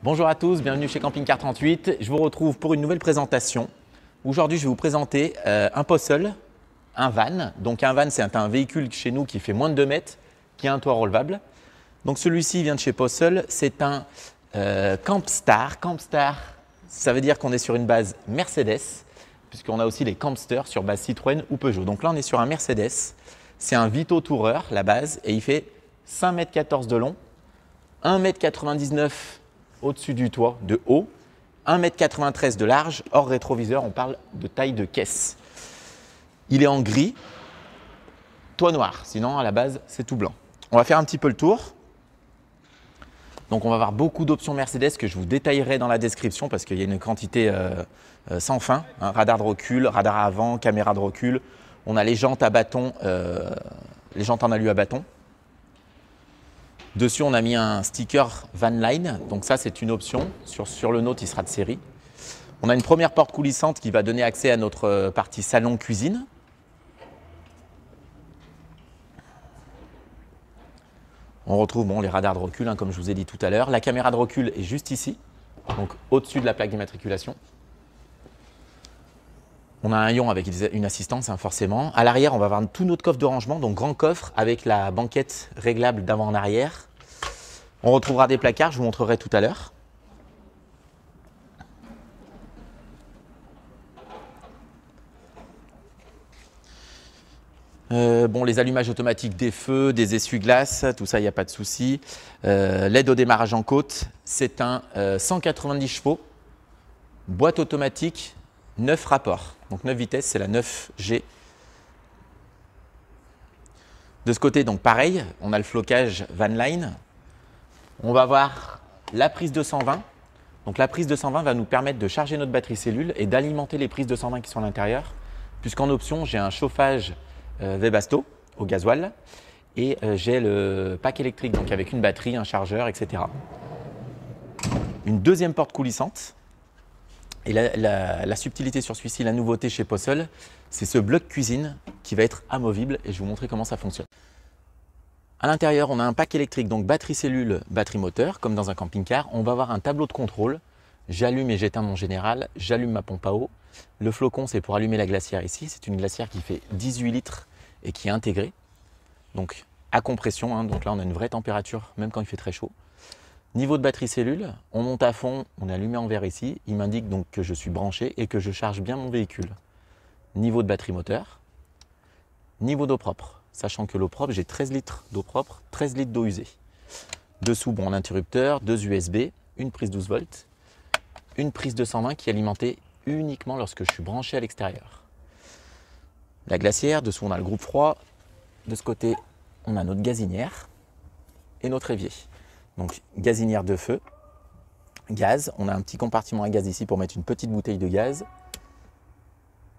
Bonjour à tous, bienvenue chez Camping Car 38. Je vous retrouve pour une nouvelle présentation. Aujourd'hui, je vais vous présenter un POSSL, un van. Donc un van, c'est un véhicule chez nous qui fait moins de 2 mètres, qui a un toit relevable. Donc celui-ci vient de chez POSSL, c'est un Campstar. Campstar, ça veut dire qu'on est sur une base Mercedes, puisqu'on a aussi les Campsters sur base Citroën ou Peugeot. Donc là, on est sur un Mercedes. C'est un Vito Tourer, la base, et il fait 5,14 m de long, 1,99 m au-dessus du toit de haut, 1,93 m de large, hors rétroviseur, on parle de taille de caisse. Il est en gris, toit noir, sinon à la base c'est tout blanc. On va faire un petit peu le tour. Donc on va avoir beaucoup d'options Mercedes que je vous détaillerai dans la description parce qu'il y a une quantité sans fin. Hein, radar de recul, radar avant, caméra de recul. On a les jantes à bâton, les jantes en alu à bâton. Dessus, on a mis un sticker Vanline, donc ça c'est une option. Sur le nôtre, il sera de série. On a une première porte coulissante qui va donner accès à notre partie salon-cuisine. On retrouve les radars de recul, hein, comme je vous ai dit tout à l'heure. La caméra de recul est juste ici, donc au-dessus de la plaque d'immatriculation. On a un ion avec une assistance, hein, forcément. À l'arrière, on va avoir tout notre coffre de rangement, donc grand coffre avec la banquette réglable d'avant en arrière. On retrouvera des placards, je vous montrerai tout à l'heure. Les allumages automatiques des feux, des essuie-glaces, tout ça, il n'y a pas de souci. L'aide au démarrage en côte, c'est un 190 chevaux, boîte automatique, 9 rapports. Donc 9 vitesses, c'est la 9G. De ce côté, donc pareil, on a le flocage Vanline. On va avoir la prise 220. Donc la prise 220 va nous permettre de charger notre batterie cellule et d'alimenter les prises 220 qui sont à l'intérieur. Puisqu'en option, j'ai un chauffage Webasto au gasoil et j'ai le pack électrique, donc avec une batterie, un chargeur, etc. Une deuxième porte coulissante. Et la subtilité sur celui-ci, la nouveauté chez POSSL, c'est ce bloc cuisine qui va être amovible et je vais vous montrer comment ça fonctionne. À l'intérieur, on a un pack électrique, donc batterie cellule, batterie moteur, comme dans un camping-car. On va avoir un tableau de contrôle. J'allume et j'éteins mon général, j'allume ma pompe à eau. Le flocon, c'est pour allumer la glacière ici. C'est une glacière qui fait 18 litres et qui est intégrée. Donc à compression, hein, donc là on a une vraie température, même quand il fait très chaud. Niveau de batterie cellule, on monte à fond, on est allumé en vert ici. Il m'indique donc que je suis branché et que je charge bien mon véhicule. Niveau de batterie moteur. Niveau d'eau propre. Sachant que l'eau propre, j'ai 13 litres d'eau propre, 13 litres d'eau usée. Dessous, l'interrupteur, 2 USB, une prise 12 volts, une prise 220 qui est alimentée uniquement lorsque je suis branché à l'extérieur. La glacière, dessous on a le groupe froid. De ce côté, on a notre gazinière et notre évier. Donc gazinière de feu, gaz. On a un petit compartiment à gaz ici pour mettre une petite bouteille de gaz.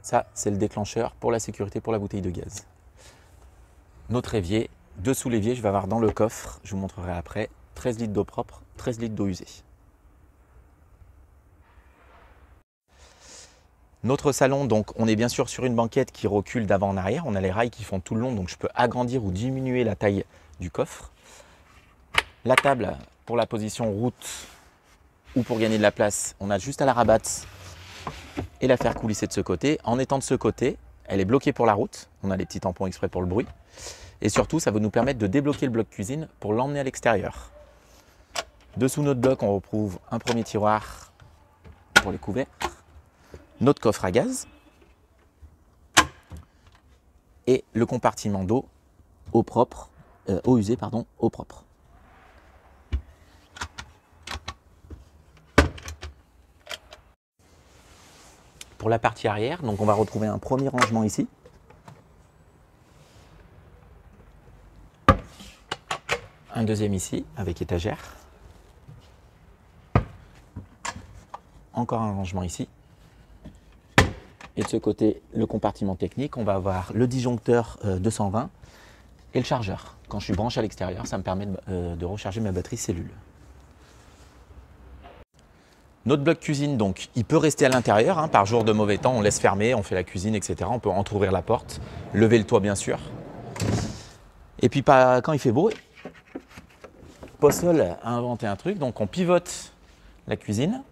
Ça, c'est le déclencheur pour la sécurité pour la bouteille de gaz. Notre évier, dessous l'évier, je vais avoir dans le coffre, je vous montrerai après, 13 litres d'eau propre, 13 litres d'eau usée. Notre salon, donc, on est bien sûr sur une banquette qui recule d'avant en arrière. On a les rails qui font tout le long, donc je peux agrandir ou diminuer la taille du coffre. La table pour la position route ou pour gagner de la place, on a juste à la rabattre et la faire coulisser de ce côté. En étant de ce côté, elle est bloquée pour la route. On a les petits tampons exprès pour le bruit. Et surtout, ça va nous permettre de débloquer le bloc cuisine pour l'emmener à l'extérieur. Dessous notre bloc, on retrouve un premier tiroir pour les couverts, notre coffre à gaz et le compartiment d'eau eau propre, eau usée, pardon, eau propre. Pour la partie arrière, donc on va retrouver un premier rangement ici. Un deuxième ici, avec étagère. Encore un rangement ici. Et de ce côté, le compartiment technique, on va avoir le disjoncteur 220 et le chargeur. Quand je suis branché à l'extérieur, ça me permet de recharger ma batterie cellule. Notre bloc cuisine, donc, il peut rester à l'intérieur. Hein, par jour de mauvais temps, on laisse fermer, on fait la cuisine, etc. On peut entrouvrir la porte, lever le toit, bien sûr. Et puis, quand il fait beau, POSSL a inventé un truc. Donc, on pivote la cuisine.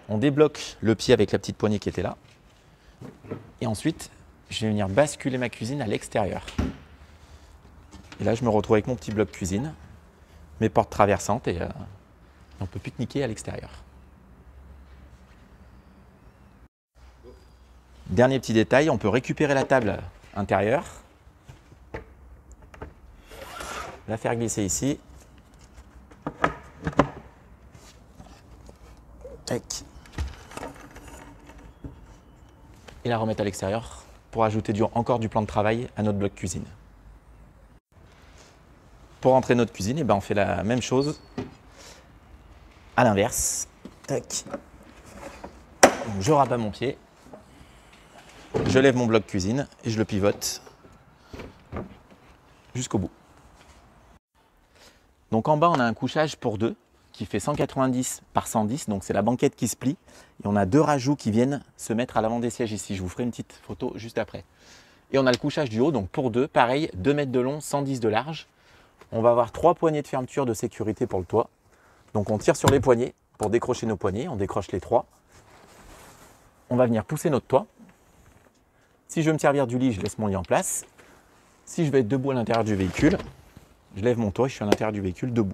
On débloque le pied avec la petite poignée qui était là. Et ensuite, je vais venir basculer ma cuisine à l'extérieur. Et là, je me retrouve avec mon petit bloc cuisine, mes portes traversantes et on peut pique-niquer à l'extérieur. Dernier petit détail, on peut récupérer la table intérieure, la faire glisser ici. Tac. Et la remettre à l'extérieur pour ajouter encore du plan de travail à notre bloc cuisine. Pour rentrer notre cuisine, eh ben, on fait la même chose à l'inverse. Tac. Donc, je rabats mon pied, je lève mon bloc cuisine et je le pivote jusqu'au bout. Donc en bas, on a un couchage pour deux qui fait 190 par 110, donc c'est la banquette qui se plie. Et on a deux rajouts qui viennent se mettre à l'avant des sièges ici. Je vous ferai une petite photo juste après. Et on a le couchage du haut, donc pour deux, pareil, 2 mètres de long, 110 de large. On va avoir 3 poignées de fermeture de sécurité pour le toit. Donc on tire sur les poignées pour décrocher nos poignées, on décroche les 3. On va venir pousser notre toit. Si je veux me servir du lit, je laisse mon lit en place. Si je vais être debout à l'intérieur du véhicule, je lève mon toit et je suis à l'intérieur du véhicule debout.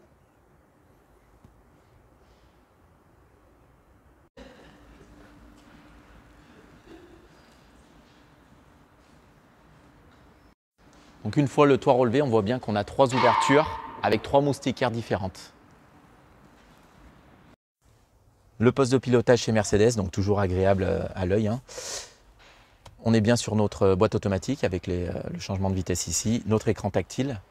Donc une fois le toit relevé, on voit bien qu'on a 3 ouvertures avec 3 moustiquaires différentes. Le poste de pilotage chez Mercedes, donc toujours agréable à l'œil. On est bien sur notre boîte automatique avec le changement de vitesse ici, notre écran tactile,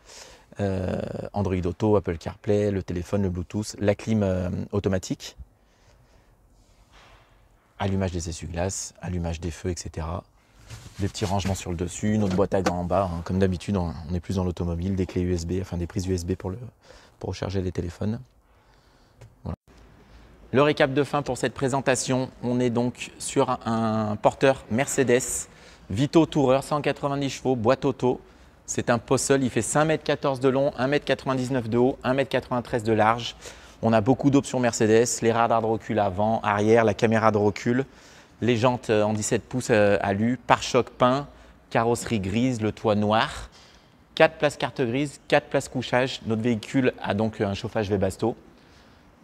Android Auto, Apple CarPlay, le téléphone, le Bluetooth, la clim automatique, allumage des essuie-glaces, allumage des feux, etc. Des petits rangements sur le dessus, notre boîte à gants en bas. Comme d'habitude, on est plus dans l'automobile, des clés USB, enfin des prises USB pour recharger les téléphones. Voilà. Le récap de fin pour cette présentation, on est donc sur un porteur Mercedes Vito Tourer, 190 chevaux, boîte auto. C'est un poste seul, il fait 5,14 m de long, 1,99 m de haut, 1,93 m de large. On a beaucoup d'options Mercedes, les radars de recul avant, arrière, la caméra de recul, les jantes en 17 pouces alu, pare-choc peint, carrosserie grise, le toit noir, 4 places carte grise, 4 places couchage. Notre véhicule a donc un chauffage Webasto,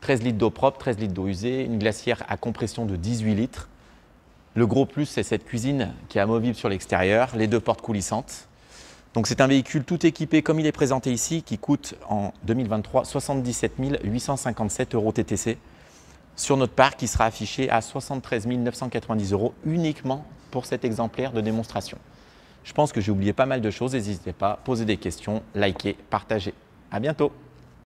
13 litres d'eau propre, 13 litres d'eau usée, une glacière à compression de 18 litres. Le gros plus, c'est cette cuisine qui est amovible sur l'extérieur, les 2 portes coulissantes. Donc c'est un véhicule tout équipé comme il est présenté ici qui coûte en 2023 77 857 € TTC sur notre parc qui sera affiché à 73 990 € uniquement pour cet exemplaire de démonstration. Je pense que j'ai oublié pas mal de choses, n'hésitez pas, posez des questions, likez, partagez. À bientôt.